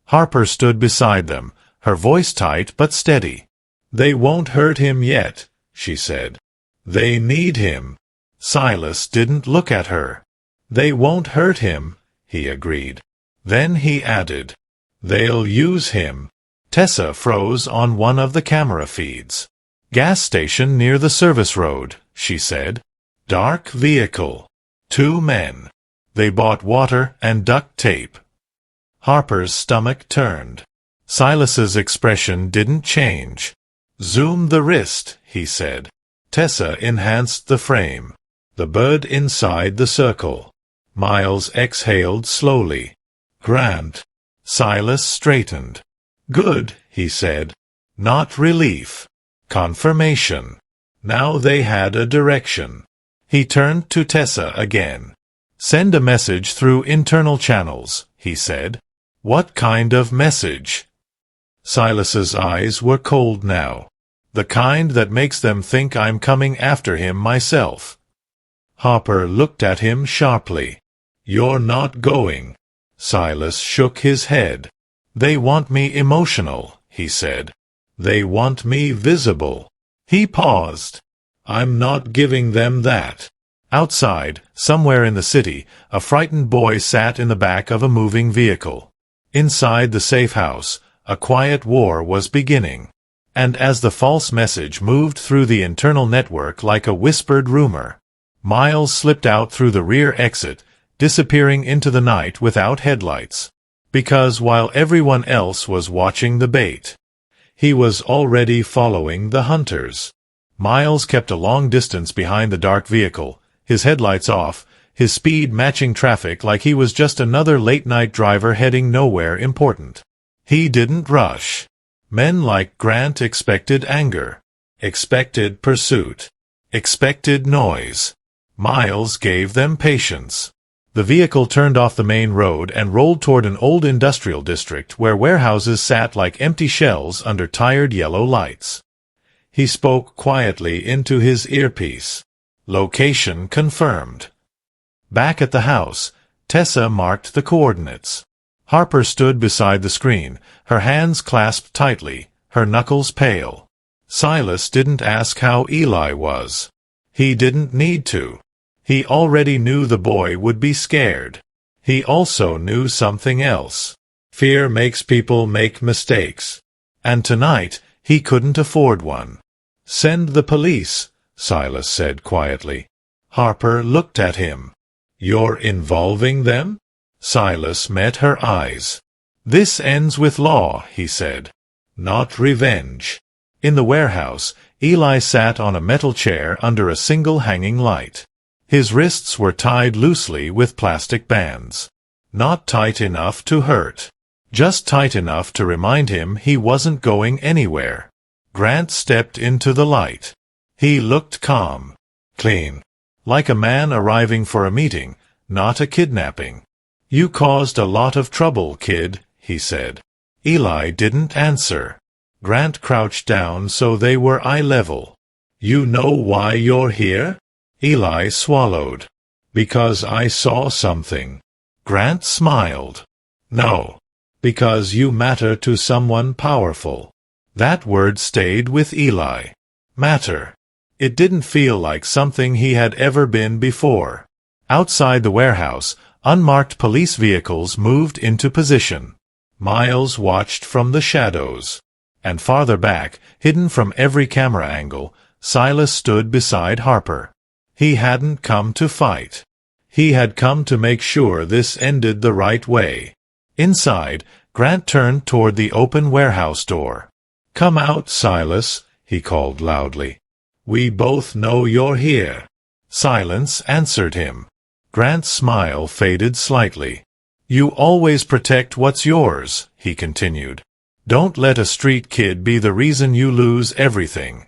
Speaker 1: Harper stood beside them, her voice tight but steady. "They won't hurt him yet," she said. "They need him." Silas didn't look at her. "They won't hurt him," he agreed. Then he added, "They'll use him." Tessa froze on one of the camera feeds. "Gas station near the service road," she said. "Dark vehicle. 2 men. They bought water and duct tape." Harper's stomach turned. Silas's expression didn't change. "Zoom the wrist," he said. Tessa enhanced the frame. The bird inside the circle. Miles exhaled slowly. "Grant." Silas straightened. "Good," he said. Not relief. Confirmation. Now they had a direction. He turned to Tessa again. "Send a message through internal channels," he said. "What kind of message?" Silas's eyes were cold now. "The kind that makes them think I'm coming after him myself." Harper looked at him sharply. "You're not going." Silas shook his head. "They want me emotional," he said. "They want me visible." He paused. "I'm not giving them that." Outside, somewhere in the city, a frightened boy sat in the back of a moving vehicle. Inside the safe house, a quiet war was beginning. And as the false message moved through the internal network like a whispered rumor, Miles slipped out through the rear exit, disappearing into the night without headlights. Because while everyone else was watching the bait, he was already following the hunters. Miles kept a long distance behind the dark vehicle, his headlights off, his speed matching traffic like he was just another late-night driver heading nowhere important. He didn't rush. Men like Grant expected anger, expected pursuit, expected noise. Miles gave them patience. The vehicle turned off the main road and rolled toward an old industrial district where warehouses sat like empty shells under tired yellow lights. He spoke quietly into his earpiece. Location confirmed. Back at the house, Tessa marked the coordinates. Harper stood beside the screen, her hands clasped tightly, her knuckles pale. Silas didn't ask how Eli was. He didn't need to. He already knew the boy would be scared. He also knew something else. Fear makes people make mistakes. And tonight, he couldn't afford one. "Send the police," Silas said quietly. Harper looked at him. "You're involving them?" Silas met her eyes. "This ends with law," he said. "Not revenge." In the warehouse, Eli sat on a metal chair under a single hanging light. His wrists were tied loosely with plastic bands. Not tight enough to hurt. Just tight enough to remind him he wasn't going anywhere. Grant stepped into the light. He looked calm. Clean. Like a man arriving for a meeting, not a kidnapping. "You caused a lot of trouble, kid," he said. Eli didn't answer. Grant crouched down so they were eye level. "You know why you're here?" Eli swallowed. "Because I saw something." Grant smiled. "No. Because you matter to someone powerful." That word stayed with Eli. Matter. It didn't feel like something he had ever been before. Outside the warehouse, unmarked police vehicles moved into position. Miles watched from the shadows. And farther back, hidden from every camera angle, Silas stood beside Harper. He hadn't come to fight. He had come to make sure this ended the right way. Inside, Grant turned toward the open warehouse door. "Come out, Silas," he called loudly. "We both know you're here." Silence answered him. Grant's smile faded slightly. "You always protect what's yours," he continued. "Don't let a street kid be the reason you lose everything."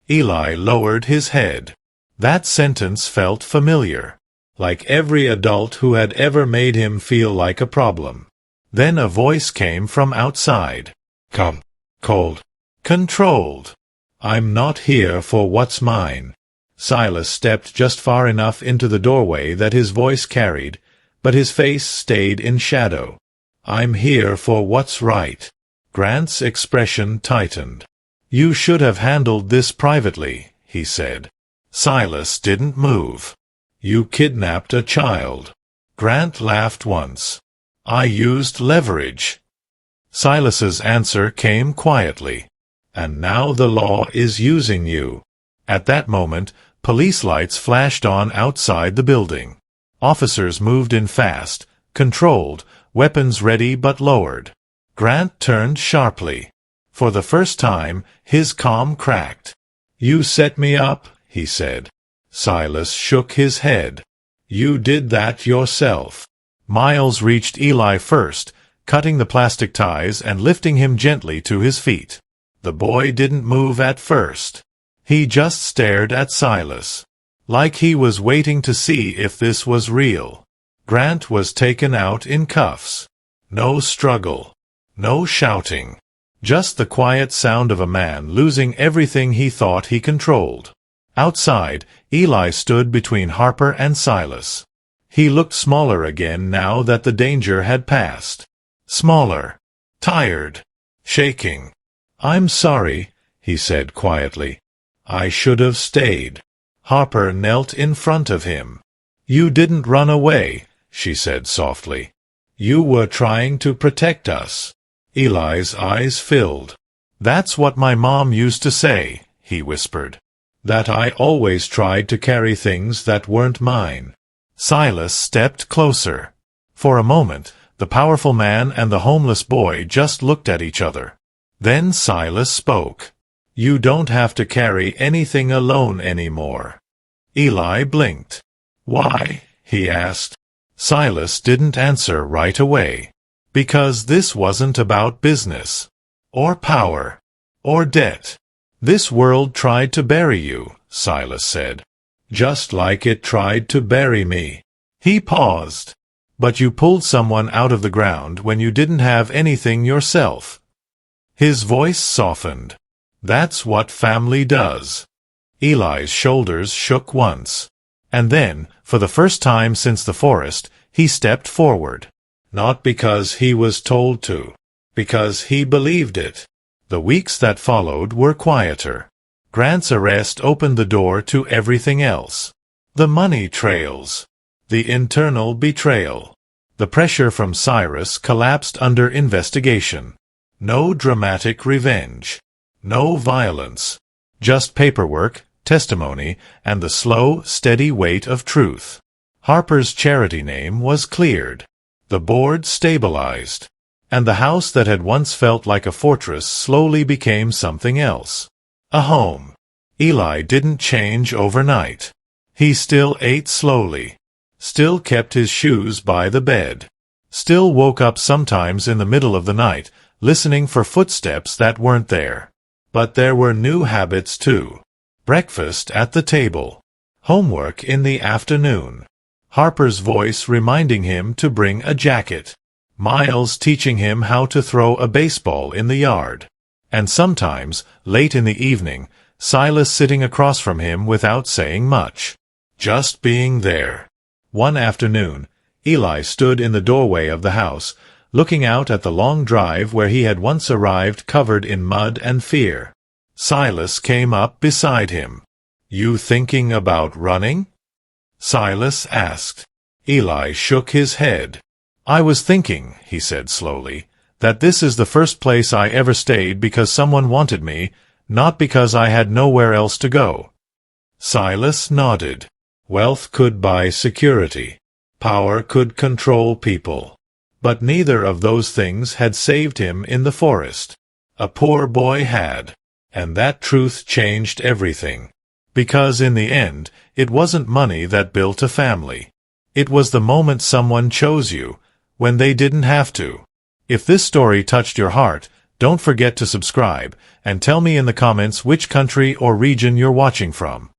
Speaker 1: Eli lowered his head. That sentence felt familiar, like every adult who had ever made him feel like a problem. Then a voice came from outside. "Come." Cold. Controlled. "I'm not here for what's mine." Silas stepped just far enough into the doorway that his voice carried, but his face stayed in shadow. "I'm here for what's right." Grant's expression tightened. "You should have handled this privately," he said. Silas didn't move. "You kidnapped a child." Grant laughed once. "I used leverage." Silas's answer came quietly. "And now the law is using you." At that moment, police lights flashed on outside the building. Officers moved in fast, controlled, weapons ready but lowered. Grant turned sharply. For the first time, his calm cracked. "You set me up," he said. Silas shook his head. "You did that yourself." Miles reached Eli first, cutting the plastic ties and lifting him gently to his feet. The boy didn't move at first. He just stared at Silas, like he was waiting to see if this was real. Grant was taken out in cuffs. No struggle. No shouting. Just the quiet sound of a man losing everything he thought he controlled. Outside, Eli stood between Harper and Silas. He looked smaller again now that the danger had passed. Smaller. Tired. Shaking. "I'm sorry," he said quietly. "I should have stayed." Harper knelt in front of him. "You didn't run away," she said softly. "You were trying to protect us." Eli's eyes filled. "That's what my mom used to say," he whispered. "That I always tried to carry things that weren't mine." Silas stepped closer. For a moment, the powerful man and the homeless boy just looked at each other. Then Silas spoke. "You don't have to carry anything alone anymore." Eli blinked. "Why?" he asked. Silas didn't answer right away. "Because this wasn't about business, or power, or debt. This world tried to bury you," Silas said. "Just like it tried to bury me." He paused. "But you pulled someone out of the ground when you didn't have anything yourself." His voice softened. "That's what family does." Eli's shoulders shook once. And then, for the first time since the forest, he stepped forward. Not because he was told to. Because he believed it. The weeks that followed were quieter. Grant's arrest opened the door to everything else. The money trails. The internal betrayal. The pressure from Cyrus collapsed under investigation. No dramatic revenge. No violence. Just paperwork, testimony, and the slow, steady weight of truth. Harper's charity name was cleared. The board stabilized. And the house that had once felt like a fortress slowly became something else. A home. Eli didn't change overnight. He still ate slowly. Still kept his shoes by the bed. Still woke up sometimes in the middle of the night, listening for footsteps that weren't there. But there were new habits too. Breakfast at the table. Homework in the afternoon. Harper's voice reminding him to bring a jacket. Miles teaching him how to throw a baseball in the yard. And sometimes, late in the evening, Silas sitting across from him without saying much. Just being there. One afternoon, Eli stood in the doorway of the house, looking out at the long drive where he had once arrived covered in mud and fear. Silas came up beside him. "You thinking about running?" Silas asked. Eli shook his head. "I was thinking," he said slowly, "that this is the first place I ever stayed because someone wanted me, not because I had nowhere else to go." Silas nodded. Wealth could buy security. Power could control people. But neither of those things had saved him in the forest. A poor boy had. And that truth changed everything. Because in the end, it wasn't money that built a family. It was the moment someone chose you, when they didn't have to. If this story touched your heart, don't forget to subscribe, and tell me in the comments which country or region you're watching from.